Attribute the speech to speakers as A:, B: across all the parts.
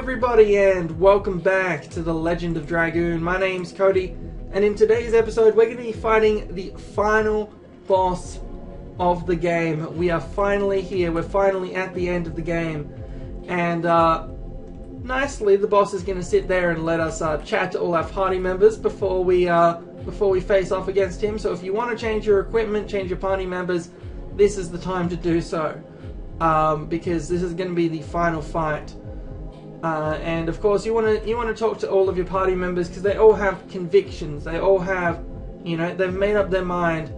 A: everybody and welcome back to the Legend of Dragoon. My name's Cody, and in today's episode we're going to be fighting the final boss of the game. We are finally here, we're finally at the end of the game, and nicely the boss is going to sit there and let us chat to all our party members before we face off against him. So if you want to change your equipment, change your party members, this is the time to do so, because this is going to be the final fight. And of course you want to talk to all of your party members because they all have convictions. They all have, they've made up their mind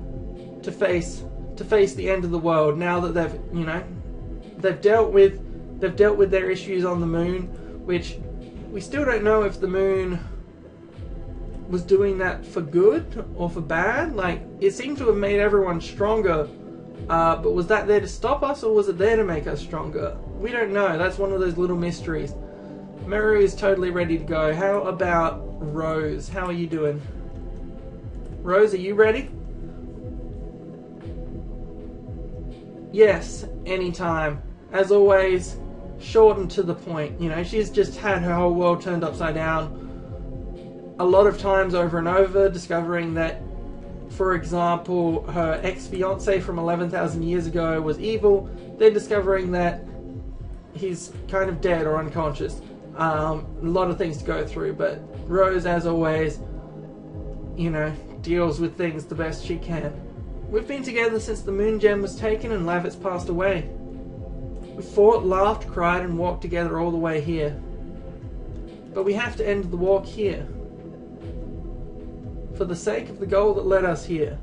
A: to face the end of the world now that they've dealt with their issues on the moon, which we still don't know if the moon was doing that for good or for bad. Like, it seemed to have made everyone stronger, but was that there to stop us or was it there to make us stronger? We don't know. That's one of those little mysteries. Melbu is totally ready to go. How about Rose? How are you doing? Rose, are you ready? Yes, anytime. As always, short and to the point. She's just had her whole world turned upside down a lot of times over and over, discovering that, for example, her ex-fiancé from 11,000 years ago was evil, then discovering that he's kind of dead or unconscious. A lot of things to go through, but Rose, as always, deals with things the best she can. We've been together since the moon gem was taken and Lavitz passed away. We fought, laughed, cried, and walked together all the way here. But we have to end the walk here, for the sake of the goal that led us here,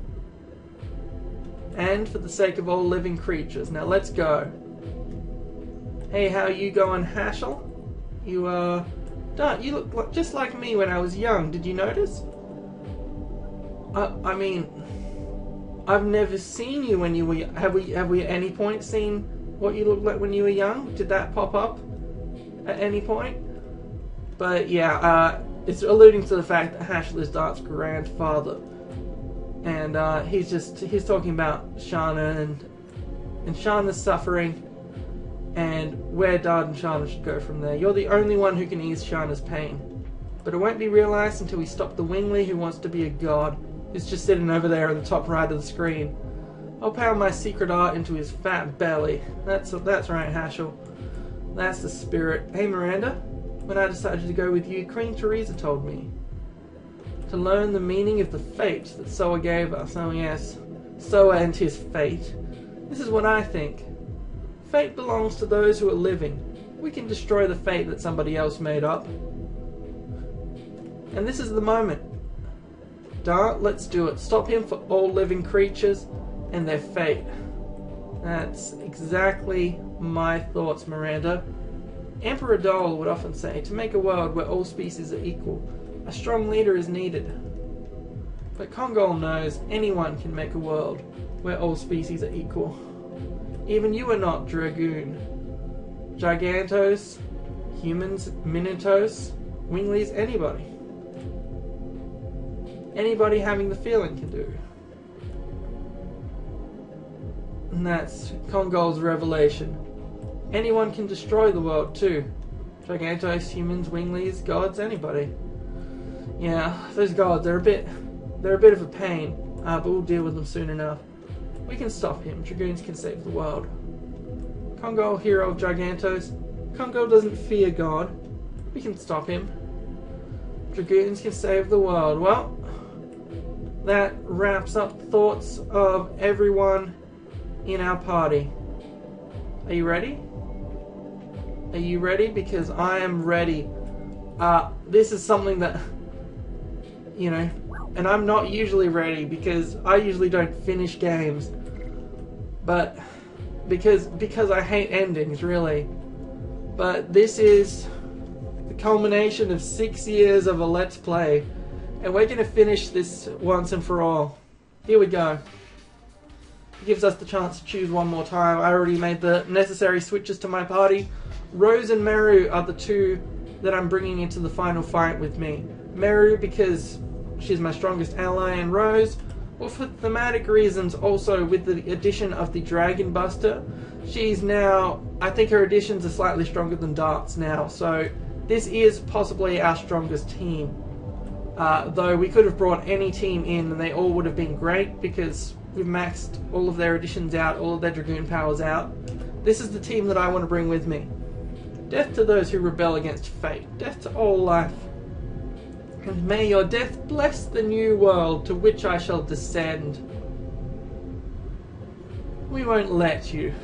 A: and for the sake of all living creatures. Now let's go. Hey, how you going, Astral? You look just like me when I was young. Did you notice? I mean, I've never seen you when you were. Have we at any point seen what you looked like when you were young? Did that pop up at any point? But yeah, it's alluding to the fact that Astral is Dart's grandfather, and he's talking about Shana and Shana's suffering, and where Dart and Shana should go from there. You're the only one who can ease Shana's pain, but it won't be realized until we stop the Wingly who wants to be a god, who's just sitting over there in the top right of the screen. I'll pound my secret art into his fat belly. That's right, Astral. That's the spirit. Hey, Miranda. When I decided to go with you, Queen Teresa told me to learn the meaning of the fate that Soa gave us. Oh yes, Soa and his fate. This is what I think. Fate belongs to those who are living. We can destroy the fate that somebody else made up. And this is the moment. Dart, let's do it. Stop him for all living creatures and their fate. That's exactly my thoughts, Miranda. Emperor Dole would often say, to make a world where all species are equal, a strong leader is needed. But Kongol knows anyone can make a world where all species are equal. Even you are not, Dragoon. Gigantos, humans, Minotaurs, Winglies, anybody. Anybody having the feeling can do. And that's Kongol's revelation. Anyone can destroy the world too. Gigantos, humans, Winglies, gods, anybody. Yeah, those gods, they're a bit of a pain, but we'll deal with them soon enough. We can stop him. Dragoons can save the world. Kongol, hero of Gigantos. Kongol doesn't fear God. We can stop him. Dragoons can save the world. Well, that wraps up the thoughts of everyone in our party. Are you ready? Are you ready? Because I am ready. This is something that, and I'm not usually ready because I usually don't finish games, but because I hate endings, really. But this is the culmination of 6 years of a Let's Play, and we're going to finish this once and for all. Here we go. It gives us the chance to choose one more time. I already made the necessary switches to my party. Rose and Melbu are the two that I'm bringing into the final fight with me. Melbu because she's my strongest ally, and Rose, well, for thematic reasons, also with the addition of the Dragon Buster, she's now, I think her additions are slightly stronger than Dart's now, so this is possibly our strongest team. Though we could have brought any team in and they all would have been great because we've maxed all of their additions out, all of their Dragoon powers out. This is the team that I want to bring with me. Death to those who rebel against fate. Death to all life. And may your death bless the new world to which I shall descend. We won't let you.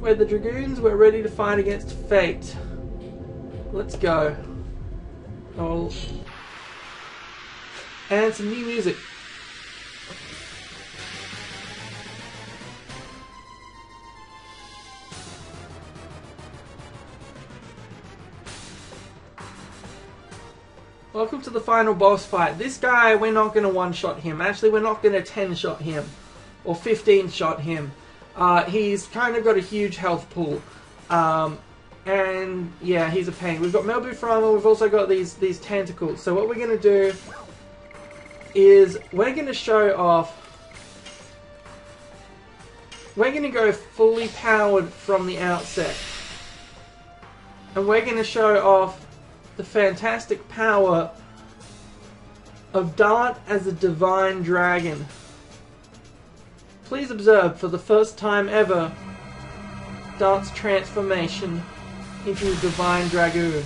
A: We're the Dragoons, we're ready to fight against fate. Let's go. Oh. And some new music. Welcome to the final boss fight. This guy, we're not going to one-shot him. Actually, we're not going to 10-shot him. Or 15-shot him. He's kind of got a huge health pool. And, yeah, he's a pain. We've got Melbu for armor. We've also got these tentacles. So what we're going to do is we're going to show off... We're going to go fully powered from the outset. And we're going to show off the fantastic power of Dart as a divine dragon. Please observe, for the first time ever, Dart's transformation into a divine dragoon.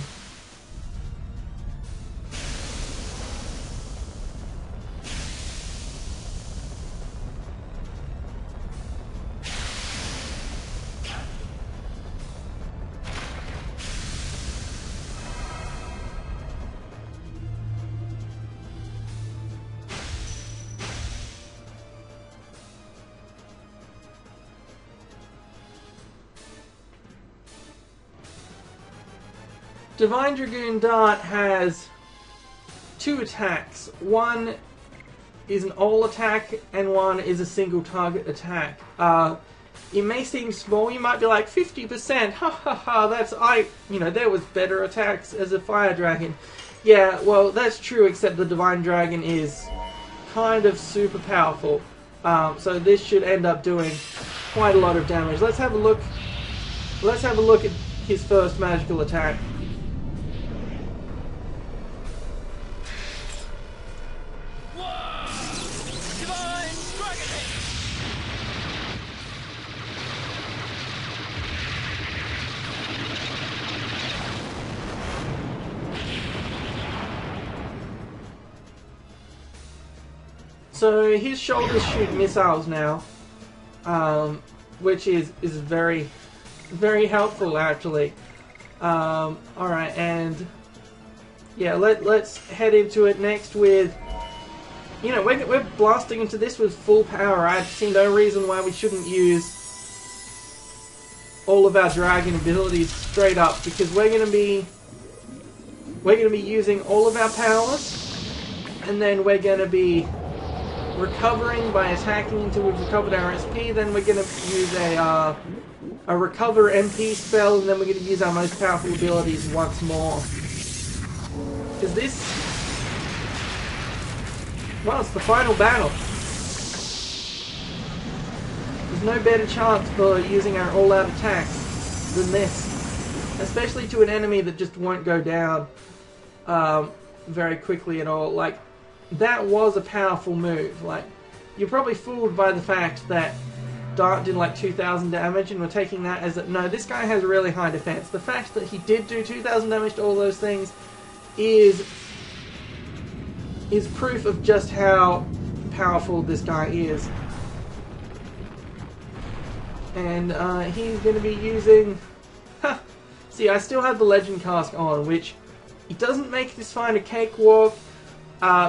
A: Divine Dragoon Dart has two attacks. One is an all attack and one is a single target attack. It may seem small, you might be like 50%, ha ha ha, there was better attacks as a fire dragon. Yeah, well that's true, except the Divine Dragon is kind of super powerful. So this should end up doing quite a lot of damage. Let's have a look at his first magical attack. So his shoulders shoot missiles now, which is very, very helpful actually. Alright, and yeah, let's head into it next with, we're blasting into this with full power. I see no reason why we shouldn't use all of our dragon abilities straight up, because we're gonna be using all of our powers, and then we're gonna be recovering by attacking until we've recovered our SP. Then we're going to use a recover MP spell, and then we're going to use our most powerful abilities once more. Because this... well, it's the final battle. There's no better chance for using our all-out attacks than this. Especially to an enemy that just won't go down very quickly at all. Like, that was a powerful move. Like, you're probably fooled by the fact that Dart did like 2,000 damage and we're taking that as no, this guy has really high defense. The fact that he did do 2,000 damage to all those things is proof of just how powerful this guy is. And he's going to be using... See, I still have the Legend Cask on, which it doesn't make this fight a cakewalk.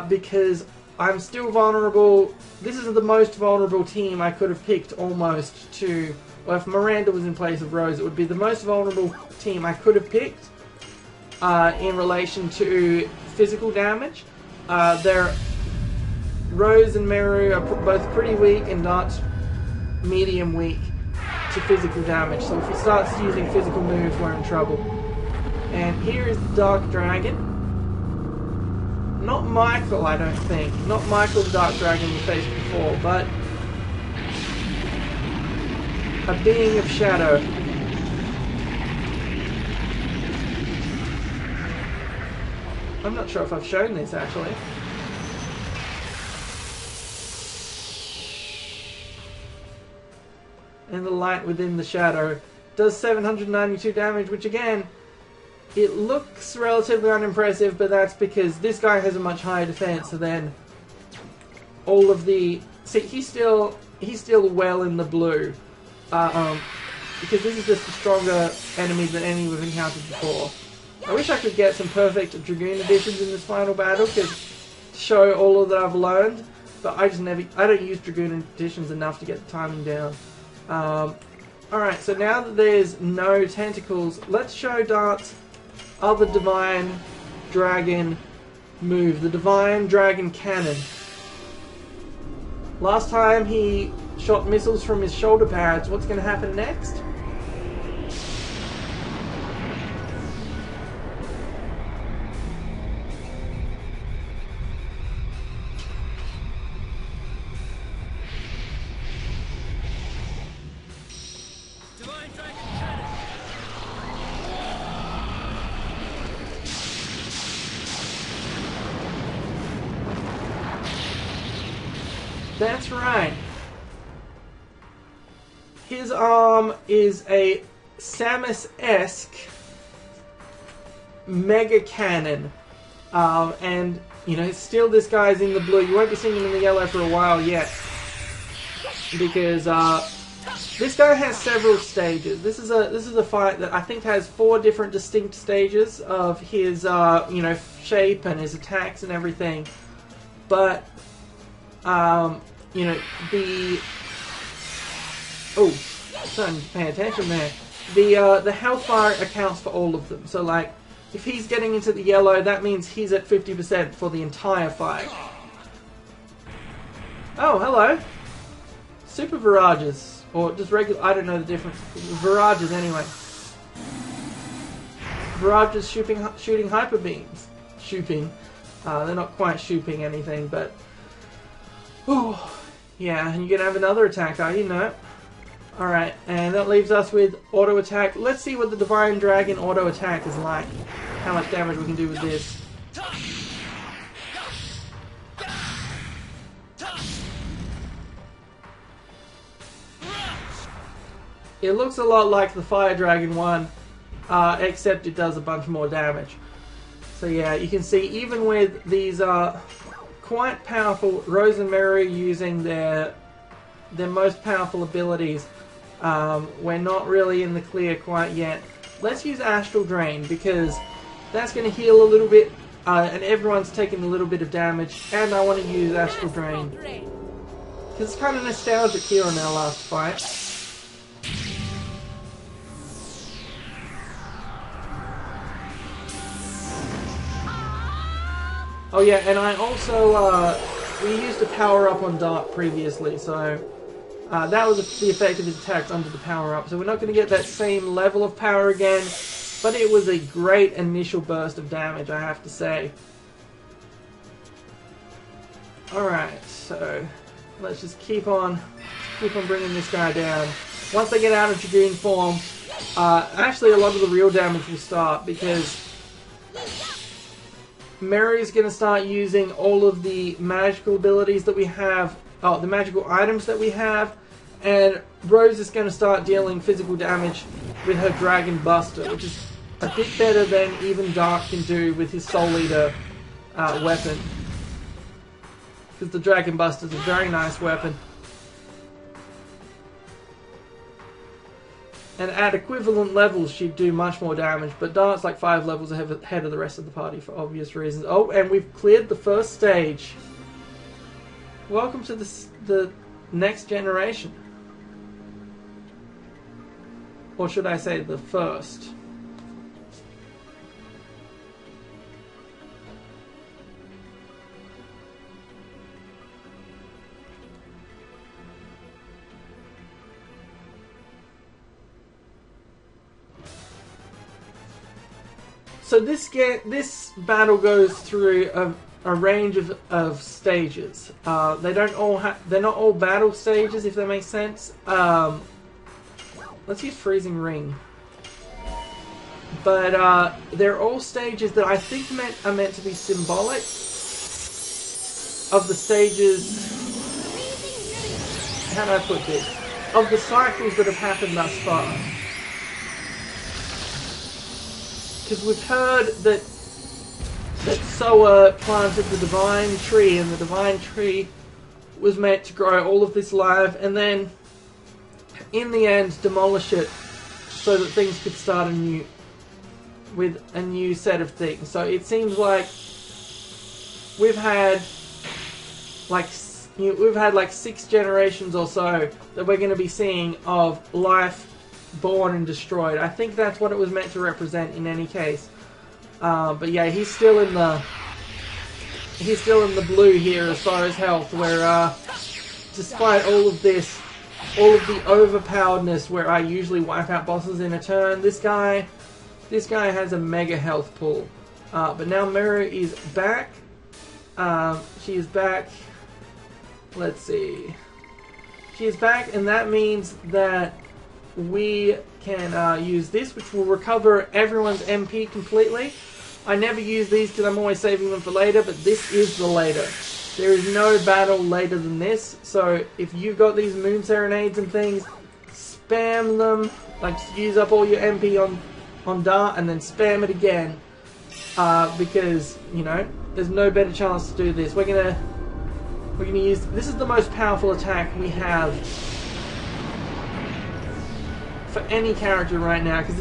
A: Because I'm still vulnerable. This is the most vulnerable team I could have picked almost to... well, if Miranda was in place of Rose, it would be the most vulnerable team I could have picked in relation to physical damage. Rose and Meru are both pretty weak, and Dart's medium weak to physical damage. So if he starts using physical moves, we're in trouble. And here is the Dark Dragon. Not Michael, I don't think. Not Michael the Dark Dragon we faced before, but a being of shadow. I'm not sure if I've shown this actually. And the light within the shadow does 792 damage, which again, it looks relatively unimpressive, but that's because this guy has a much higher defense than all of the... See, he's still well in the blue. Because this is just a stronger enemy than any we've encountered before. I wish I could get some perfect Dragoon additions in this final battle, to show all of that I've learned, but I don't use Dragoon additions enough to get the timing down. Alright, so now that there's no tentacles, let's show Dart's other Divine Dragon move, the Divine Dragon Cannon. Last time he shot missiles from his shoulder pads. What's going to happen next? That's right. His arm is a Samus-esque mega cannon. And, you know, still this guy's in the blue. You won't be seeing him in the yellow for a while yet. Because this guy has several stages. This is a fight that I think has 4 different distinct stages of his, you know, shape and his attacks and everything. But... you know, oh, son, pay attention there. The health bar accounts for all of them. So, like, if he's getting into the yellow, that means he's at 50% for the entire fight. Oh, hello. Super Virages. Or just regular, I don't know the difference. Virages, anyway. Virages shooting hyper beams. Shooting. They're not quite shooting anything, but... Oh, yeah, and you're going to have another attack, are you? No. Alright, and that leaves us with auto attack. Let's see what the Divine Dragon auto attack is like. How much damage we can do with this. It looks a lot like the Fire Dragon one, except it does a bunch more damage. So yeah, you can see even with these quite powerful Rose and Mary using their most powerful abilities, we're not really in the clear quite yet. Let's use Astral Drain because that's going to heal a little bit, and everyone's taking a little bit of damage, and I want to use Astral Drain because it's kind of nostalgic here in our last fight. Oh yeah, and I also, we used a power-up on Dart previously, so that was the effect of his attacks under the power-up. So we're not going to get that same level of power again, but it was a great initial burst of damage, I have to say. Alright, so let's just keep on bringing this guy down. Once they get out of Dragoon form, actually a lot of the real damage will start, because Mary's going to start using all of the magical abilities that we have, the magical items that we have, and Rose is going to start dealing physical damage with her Dragon Buster, which is a bit better than even Dark can do with his Soul Eater weapon. Because the Dragon Buster is a very nice weapon. And at equivalent levels, she'd do much more damage, but Dart's like 5 levels ahead of the rest of the party for obvious reasons. Oh, and we've cleared the first stage. Welcome to the next generation. Or should I say the first? So this battle goes through a range of stages. They're not all battle stages, if that makes sense. Let's use Freezing Ring. But they're all stages that I think are meant to be symbolic of the stages. How do I put this? Of the cycles that have happened thus far. Because we've heard that Soa planted the divine tree, and the divine tree was meant to grow all of this life, and then in the end demolish it so that things could start anew with a new set of things. So it seems like we've had like 6 generations or so that we're going to be seeing of life born and destroyed. I think that's what it was meant to represent in any case. But yeah, he's still in the blue here as far as health, where despite all of this, all of the overpoweredness where I usually wipe out bosses in a turn, this guy has a mega health pool. But now Meru is back. She is back. Let's see. She is back, and that means that we can use this, which will recover everyone's MP completely. I never use these because I'm always saving them for later, but this is the later. There is no battle later than this, so if you've got these moon serenades and things, spam them, like use up all your MP on Dart and then spam it again, because, you know, there's no better chance to do this. We're gonna use, this is the most powerful attack we have for any character right now, because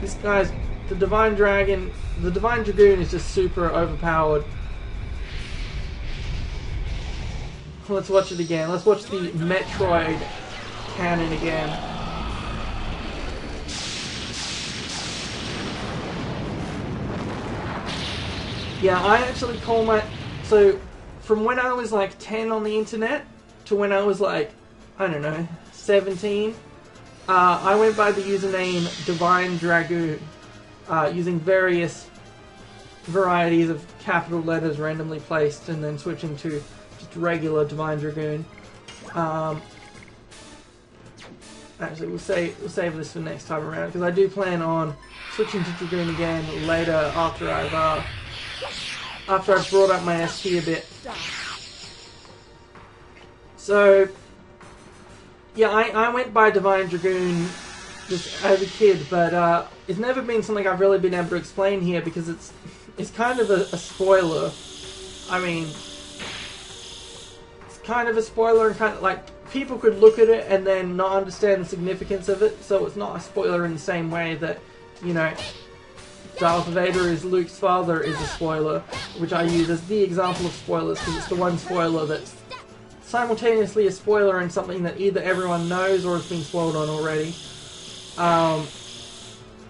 A: this guy's, the Divine Dragon, the Divine Dragoon is just super overpowered. Let's watch it again. Let's watch the Metroid cannon again. Yeah, I actually call my... So, from when I was like 10 on the internet to when I was like, I don't know, 17, I went by the username Divine Dragoon, using various varieties of capital letters randomly placed and then switching to just regular Divine Dragoon. Actually, we'll save this for next time around, because I do plan on switching to Dragoon again later after I've brought up my SP a bit. So, yeah, I went by Divine Dragoon just as a kid, but it's never been something I've really been able to explain here, because it's kind of a spoiler. I mean, it's kind of a spoiler, and kind of like, people could look at it and then not understand the significance of it, so it's not a spoiler in the same way that, you know, Darth Vader is Luke's father is a spoiler, which I use as the example of spoilers, because it's the one spoiler that's simultaneously a spoiler and something that either everyone knows or has been spoiled on already.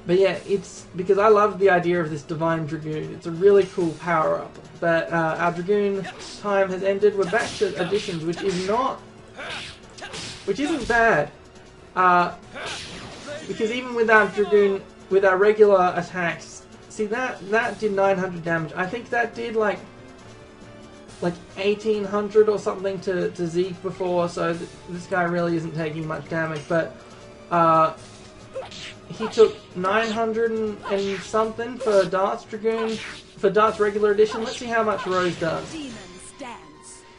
A: But yeah, it's because I love the idea of this Divine Dragoon. It's a really cool power-up. But our Dragoon time has ended. We're back to additions, which isn't bad. Because even with our Dragoon, with our regular attacks, see that did 900 damage. I think that did like 1800 or something to Zeke before, so this guy really isn't taking much damage. But he took 900 and something for Dart's Dragoon, for Dart's regular edition. Let's see how much Rose does.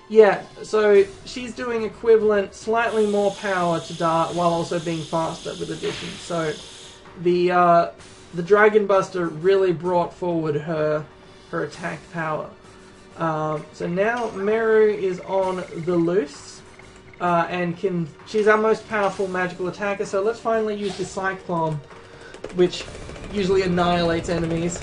A: Yeah, so she's doing equivalent, slightly more power to Dart while also being faster with addition. So the Dragon Buster really brought forward her attack power. So now Meru is on the loose, and she's our most powerful magical attacker, so let's finally use the Psych Bomb, which usually annihilates enemies.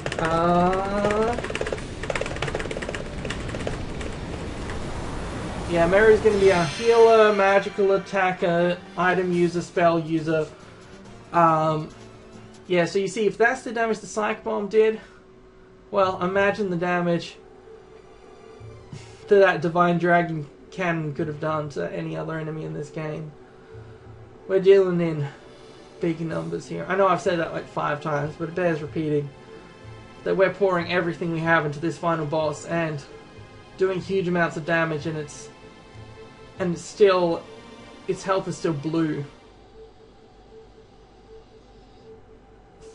A: Yeah, Meru's going to be our healer, magical attacker, item user, spell user. Yeah, so you see, if that's the damage the Psych Bomb did, well, imagine the damage that Divine Dragon Cannon could have done to any other enemy in this game. We're dealing in big numbers here. I know I've said that like 5 times, but it bears repeating. That we're pouring everything we have into this final boss and doing huge amounts of damage, and its health is still blue.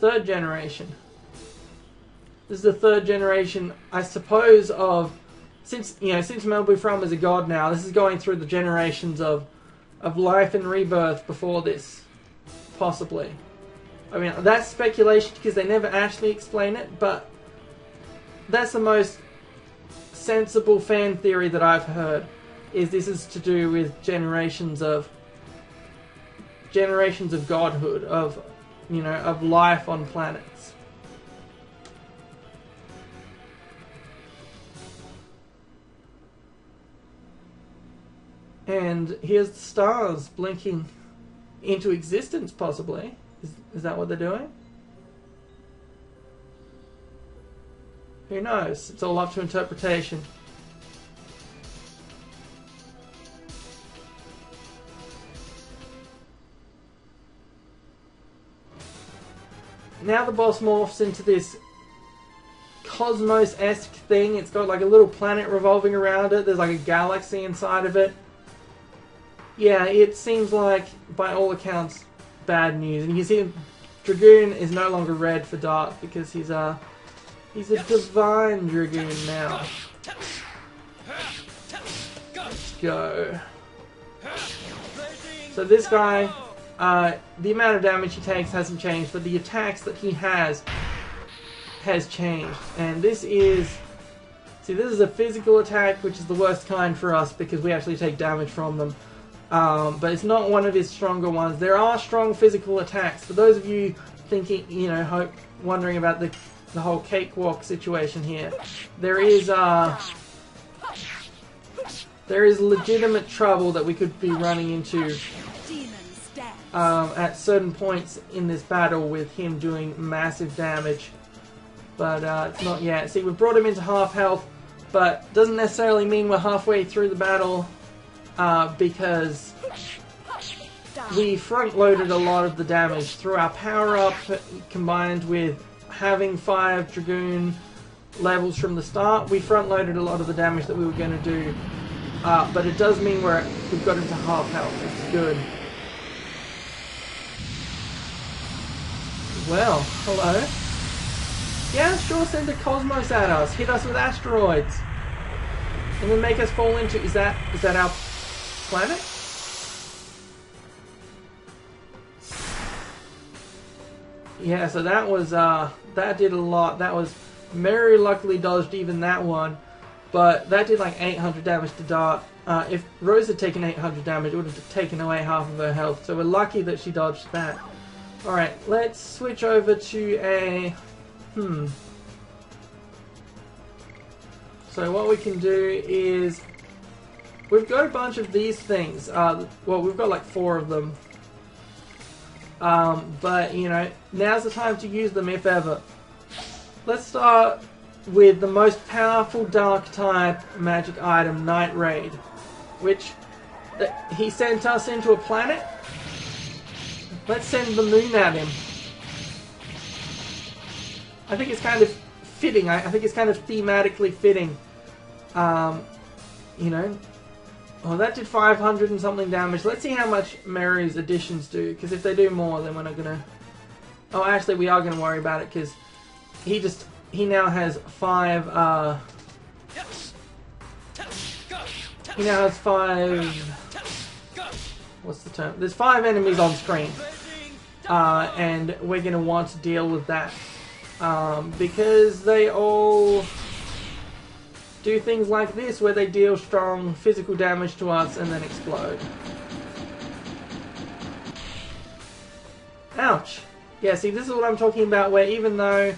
A: 3rd generation. This is the third generation, I suppose, of since Melbu From is a god now. This is going through the generations of life and rebirth before this, possibly. I mean, that's speculation because they never actually explain it, but that's the most sensible fan theory that I've heard. Is this is to do with generations of godhood, of life on planets. And here's the stars blinking into existence, possibly. Is that what they're doing? Who knows? It's all up to interpretation. Now the boss morphs into this cosmos-esque thing. It's got like a little planet revolving around it. There's like a galaxy inside of it. Yeah, it seems like, by all accounts, bad news. And you can see Dragoon is no longer red for dark because he's a divine Dragoon now. Let's go. So this guy, the amount of damage he takes hasn't changed, but the attacks that he has changed. And this is a physical attack, which is the worst kind for us because we actually take damage from them. But it's not one of his stronger ones. There are strong physical attacks. For those of you thinking, wondering about the whole cakewalk situation here, there is legitimate trouble that we could be running into at certain points in this battle with him doing massive damage. But it's not yet. See, we've brought him into half health, but doesn't necessarily mean we're halfway through the battle. Because we front-loaded a lot of the damage through our power-up, combined with having 5 Dragoon levels from the start. We front-loaded a lot of the damage that we were going to do, but it does mean we've got into half health, which is good. Well, hello. Yeah, sure, send a cosmos at us, hit us with asteroids, and then make us fall into... Is that our planet? Yeah, so that was that did a lot. That was very luckily dodged even that one, but that did like 800 damage to Dart. If Rose had taken 800 damage, it would have taken away half of her health. So we're lucky that she dodged that. All right, let's switch over to a So what we can do is, we've got a bunch of these things. Well, we've got like 4 of them. But, now's the time to use them if ever. Let's start with the most powerful dark type magic item, Night Raid. Which, he sent us into a planet. Let's send the moon at him. I think it's kind of fitting. I think it's kind of thematically fitting. Oh, that did 500 and something damage. Let's see how much Mary's additions do, because if they do more, then we're not gonna... Oh, actually, we are gonna worry about it, because he now has 5, he now has 5... What's the term? There's 5 enemies on screen. And we're gonna want to deal with that. Because they all do things like this, where they deal strong physical damage to us and then explode. Ouch! Yeah, see, this is what I'm talking about, where even though...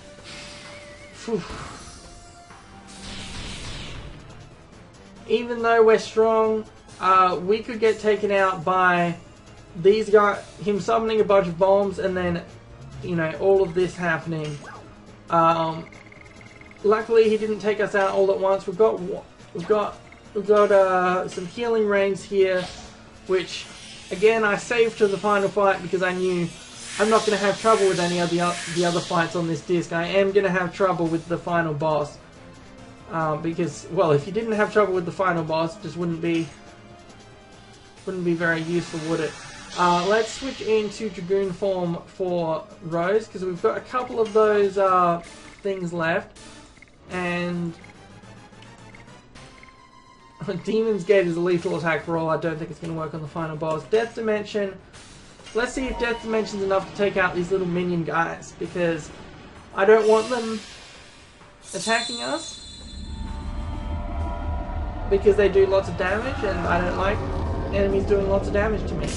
A: Even though we're strong, we could get taken out by these guys, him summoning a bunch of bombs, and then, all of this happening. Luckily, he didn't take us out all at once. We've got some healing rains here, which, again, I saved to the final fight because I knew I'm not going to have trouble with any of the other fights on this disc. I am going to have trouble with the final boss. Because, well, if you didn't have trouble with the final boss, it just wouldn't be very useful, would it? Let's switch into Dragoon form for Rose, because we've got a couple of those things left. And Demon's Gate is a lethal attack for all. I don't think it's going to work on the final boss. Death Dimension. Let's see if Death Dimension's enough to take out these little minion guys, because I don't want them attacking us, because they do lots of damage and I don't like enemies doing lots of damage to me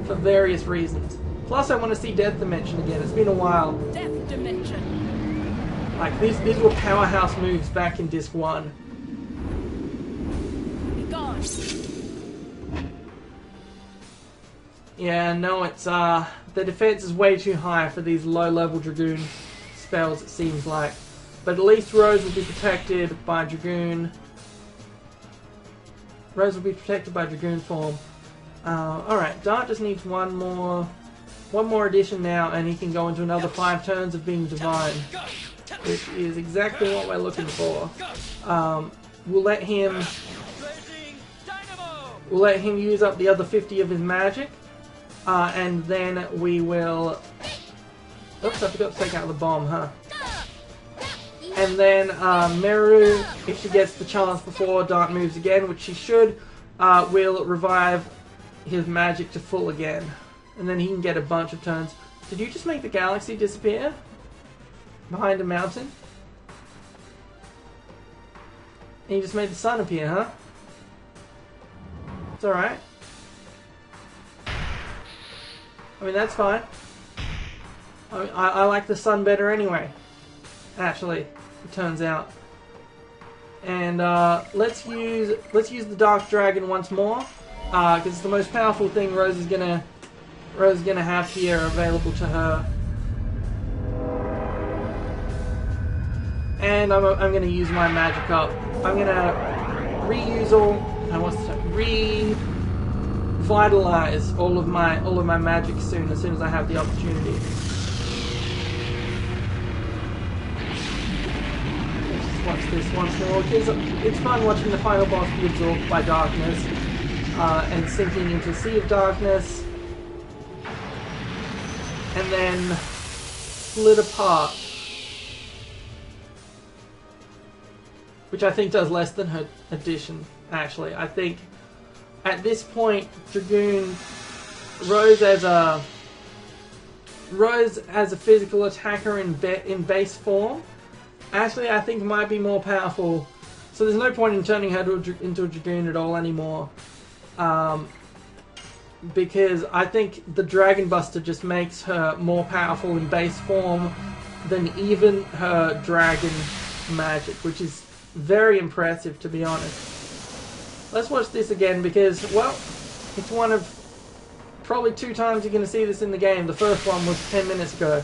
A: for various reasons. Plus I want to see Death Dimension again. It's been a while.
B: Death Dimension.
A: Like these were powerhouse moves back in Disc 1.
B: Be gone.
A: Yeah, no, it's the defense is way too high for these low-level Dragoon spells, it seems like. But at least Rose will be protected by Dragoon. Rose will be protected by Dragoon form. Alright, Dart just needs one more addition now, and he can go into another 5 turns of being divine, which is exactly what we're looking for. We'll let him use up the other 50 of his magic. And then we will... Oops, I forgot to take out the bomb, huh? And then Meru, if she gets the chance before Dart moves again, which she should, will revive his magic to full again. And then he can get a bunch of turns. Did you just make the galaxy disappear? Behind a mountain? And you just made the sun appear, huh? It's alright. I mean, that's fine. I like the sun better anyway. Actually, it turns out. And let's use the Dark Dragon once more, because it's the most powerful thing Rose is gonna have here available to her. And I'm gonna use my magic up. I'm gonna reuse revitalize all of my magic as soon as I have the opportunity. Let's just watch this once more. It's fun watching the final boss be absorbed by darkness and sinking into a sea of darkness, and then split apart, which I think does less than her addition. Actually, I think. At this point, Dragoon, Rose as a physical attacker in base form, actually I think might be more powerful. So there's no point in turning her into a Dragoon at all anymore, because I think the Dragon Buster just makes her more powerful in base form than even her Dragon magic, which is very impressive, to be honest. Let's watch this again because, well, it's one of probably 2 times you're going to see this in the game. The first one was 10 minutes ago.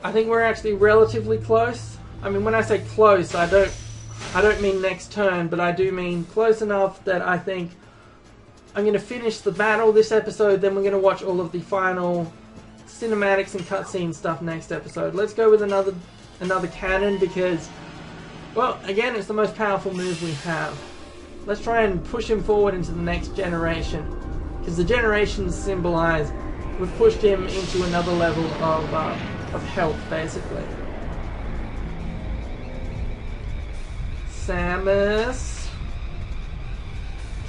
A: I think we're actually relatively close. I mean, when I say close, I don't mean next turn, but I do mean close enough that I think I'm going to finish the battle this episode, then we're going to watch all of the final cinematics and cutscene stuff next episode. Let's go with another cannon because, well, again, it's the most powerful move we have. Let's try and push him forward into the next generation, because the generations symbolize we've pushed him into another level of health, basically. Samus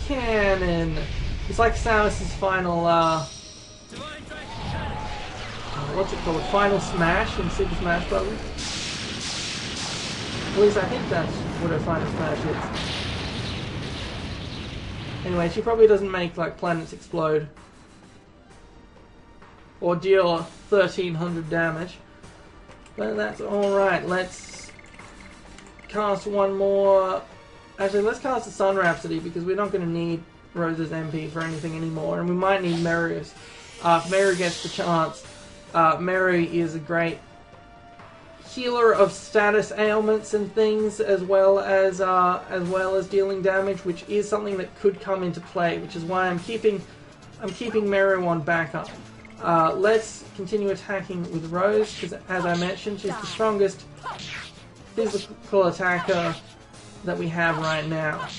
A: Cannon. It's like Samus's final what's it called? Final Smash in Super Smash Bros. At least I think that's what her final smash is. Anyway, she probably doesn't make like planets explode or deal 1300 damage, but that's alright. Let's cast one more. Actually, let's cast the Sun Rhapsody because we're not going to need Rose's MP for anything anymore, and we might need Meru's. If Meru gets the chance, Meru is a great healer of status ailments and things, as well as dealing damage, which is something that could come into play, which is why I'm keeping Meru on backup. Let's continue attacking with Rose, because as I mentioned, she's the strongest physical attacker that we have right now.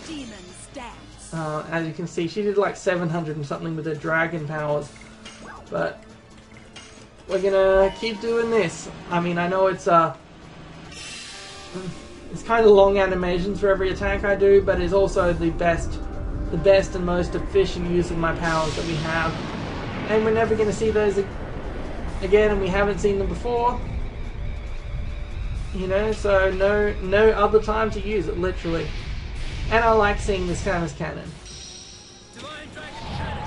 B: Demon stance.
A: As you can see, she did like 700 and something with her dragon powers. But we're gonna keep doing this. I mean, I know it's kind of long animations for every attack I do, but it's also the best and most efficient use of my powers that we have. And we're never gonna see those again, and we haven't seen them before. You know, so no other time to use it, literally. And I like seeing the Samus cannon.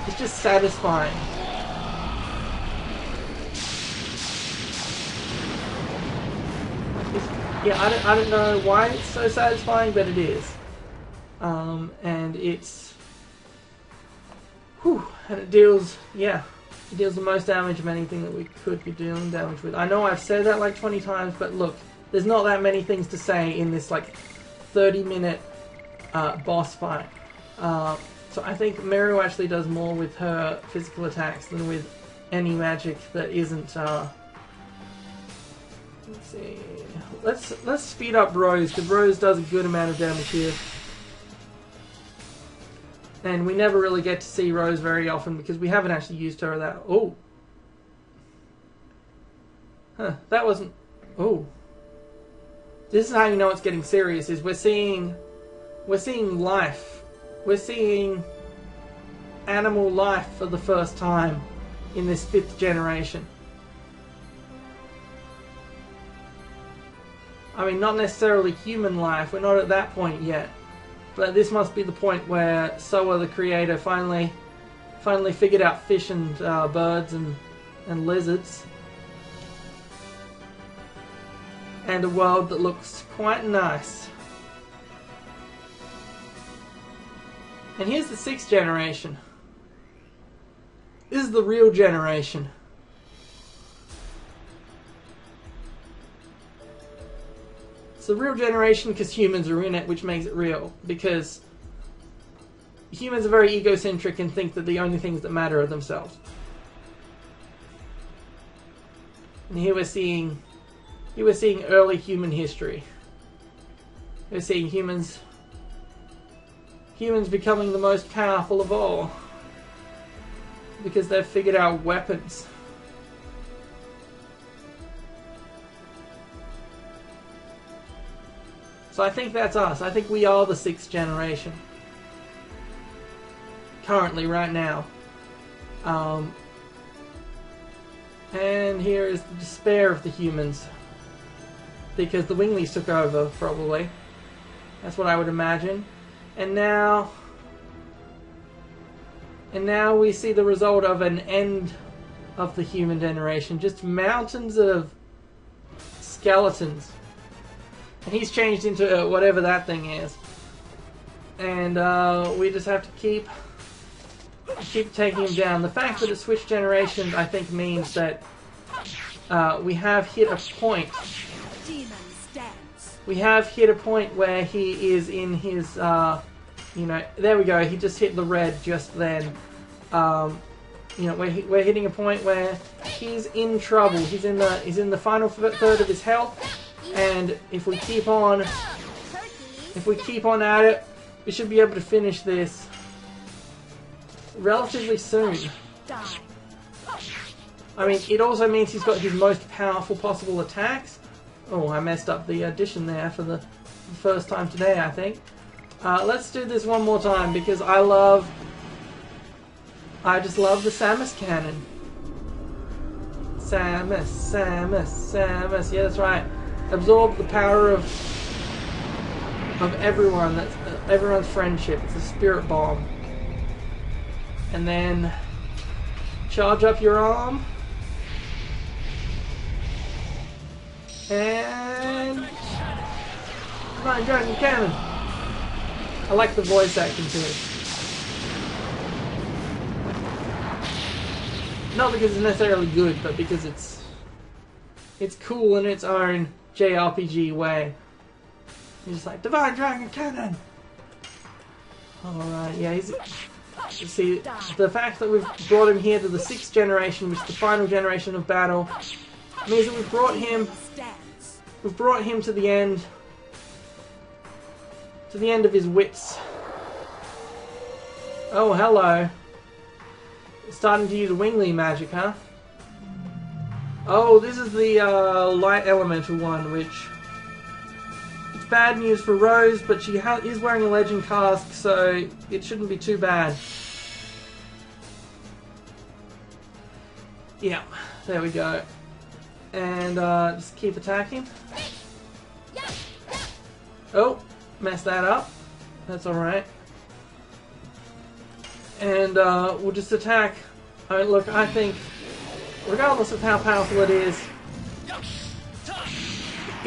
A: It's just satisfying. Yeah, I don't know why it's so satisfying, but it is. And it's... Whew, and it deals the most damage of anything that we could be dealing damage with. I know I've said that like 20 times, but look, there's not that many things to say in this like 30-minute boss fight. So I think Meru actually does more with her physical attacks than with any magic that isn't... let's see... Let's speed up Rose, because Rose does a good amount of damage here. And we never really get to see Rose very often because we haven't actually used her that... Oh! Huh, that wasn't... Oh. This is how you know it's getting serious, is we're seeing life. We're seeing animal life for the first time in this 5th generation. I mean, not necessarily human life, we're not at that point yet. But this must be the point where Soa, the creator, finally figured out fish and birds and lizards. And a world that looks quite nice. And here's the 6th generation. This is the real generation. It's the real generation because humans are in it, which makes it real. Because humans are very egocentric and think that the only things that matter are themselves. And here we're seeing early human history. We're seeing humans becoming the most powerful of all. Because they've figured out weapons. So I think that's us. I think we are the 6th generation. Currently, right now. And here is the despair of the humans. Because the Winglies took over, probably. That's what I would imagine. And now we see the result of an end of the human generation. Just mountains of skeletons. And he's changed into whatever that thing is. And we just have to keep taking him down. The fact that it switched generations, I think, means that we have hit a point. We have hit a point where he is in his, you know, there we go. He just hit the red just then. You know, we're hitting a point where he's in trouble. He's in the final third of his health. And if we keep on at it, we should be able to finish this relatively soon. I mean, it also means he's got his most powerful possible attacks. Oh, I messed up the addition there for the first time today, I think. Let's do this one more time because I just love the Samus cannon. Samus, Samus, Samus. Yeah, that's right. Absorb the power of everyone. That's everyone's friendship. It's a spirit bomb. And then charge up your arm. And come on, Dragon Cannon. I like the voice acting too. Not because it's necessarily good, but because it's cool in its own JRPG way. He's just like, Divine Dragon Cannon! Alright, yeah, you see, the fact that we've brought him here to the 6th generation, which is the final generation of battle, means that we've brought him to the end of his wits. Oh, hello. Starting to use wingly magic, huh? Oh, this is the light elemental one, which... It's bad news for Rose, but she is wearing a legend cask, so it shouldn't be too bad. Yeah, there we go. And just keep attacking. Oh, messed that up. That's alright. And we'll just attack. I mean, look, I think, regardless of how powerful it is,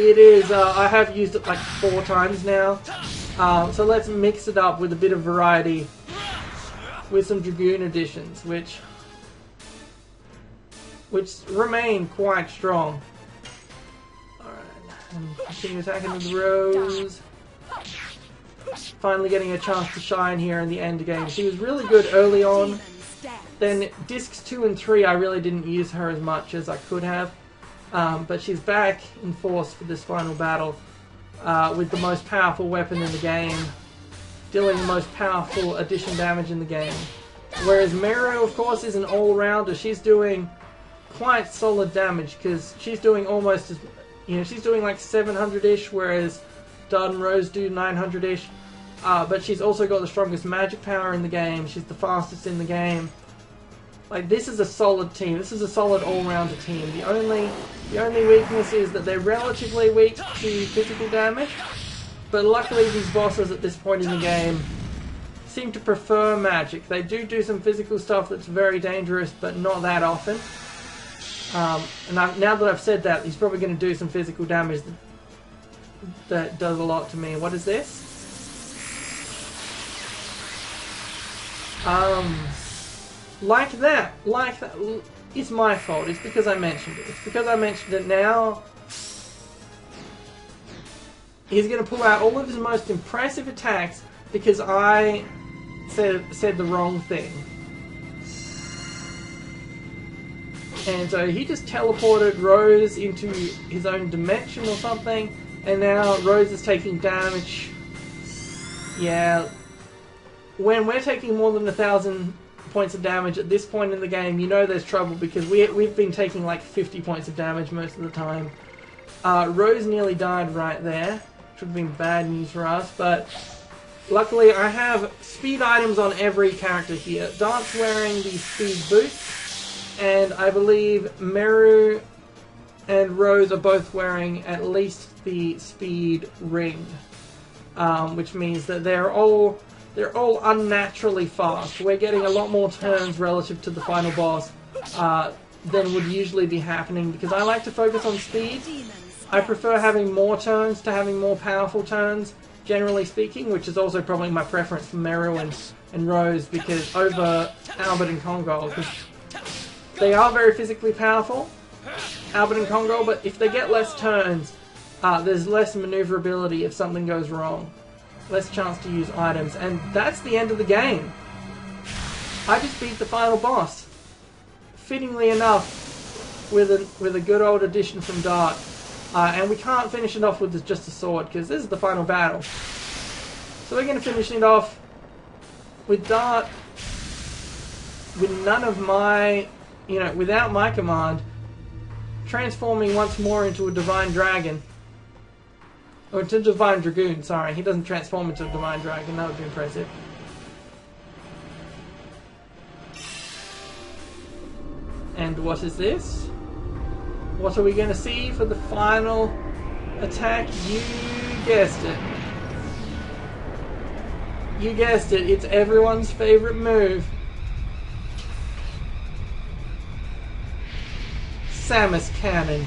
A: I have used it like 4 times now. So let's mix it up with a bit of variety with some Dragoon additions, which remain quite strong. Alright, and continue attacking with Rose. Finally getting a chance to shine here in the end game. She was really good early on. Then discs 2 and 3 I really didn't use her as much as I could have. But she's back in force for this final battle with the most powerful weapon in the game, dealing the most powerful addition damage in the game. Whereas Meru, of course, is an all-rounder. She's doing quite solid damage because she's doing almost as, she's doing like 700-ish, whereas Dart and Rose do 900-ish. But she's also got the strongest magic power in the game. She's the fastest in the game. Like, this is a solid team. This is a solid all-rounder team. The only weakness is that they're relatively weak to physical damage. But luckily, these bosses at this point in the game seem to prefer magic. They do some physical stuff that's very dangerous, but not that often. And now that I've said that, he's probably going to do some physical damage that does a lot to me. What is this? Like that. It's my fault. It's because I mentioned it. It's because I mentioned it now. He's going to pull out all of his most impressive attacks because I said the wrong thing. And so he just teleported Rose into his own dimension or something, and now Rose is taking damage. Yeah, when we're taking more than 1,000 points of damage at this point in the game, you know there's trouble because we've been taking like 50 points of damage most of the time. Rose nearly died right there, which would have been bad news for us, but luckily I have speed items on every character here. Dart's wearing the speed boots, and I believe Meru and Rose are both wearing at least the speed ring, which means that they're all unnaturally fast. We're getting a lot more turns relative to the final boss than would usually be happening because I like to focus on speed. I prefer having more turns to having more powerful turns, generally speaking, which is also probably my preference for Meru and Rose because over Albert and Kongol, because they are very physically powerful, Albert and Kongol, but if they get less turns, there's less maneuverability if something goes wrong. Less chance to use items, and that's the end of the game. I just beat the final boss. Fittingly enough, with a good old addition from Dart. And we can't finish it off with just a sword, because this is the final battle. So we're going to finish it off with Dart, with none of my, without my command, transforming once more into a Divine Dragon. Or into a Divine Dragoon, sorry. He doesn't transform into a Divine Dragon, that would be impressive. And what is this? What are we going to see for the final attack? You guessed it. You guessed it, it's everyone's favorite move. Samus Cannon.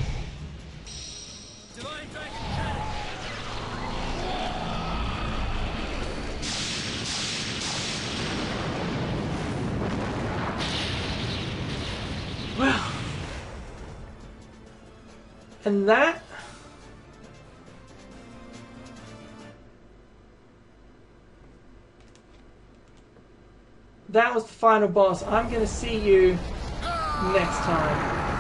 A: Well, and that was the final boss. I'm going to see you next time.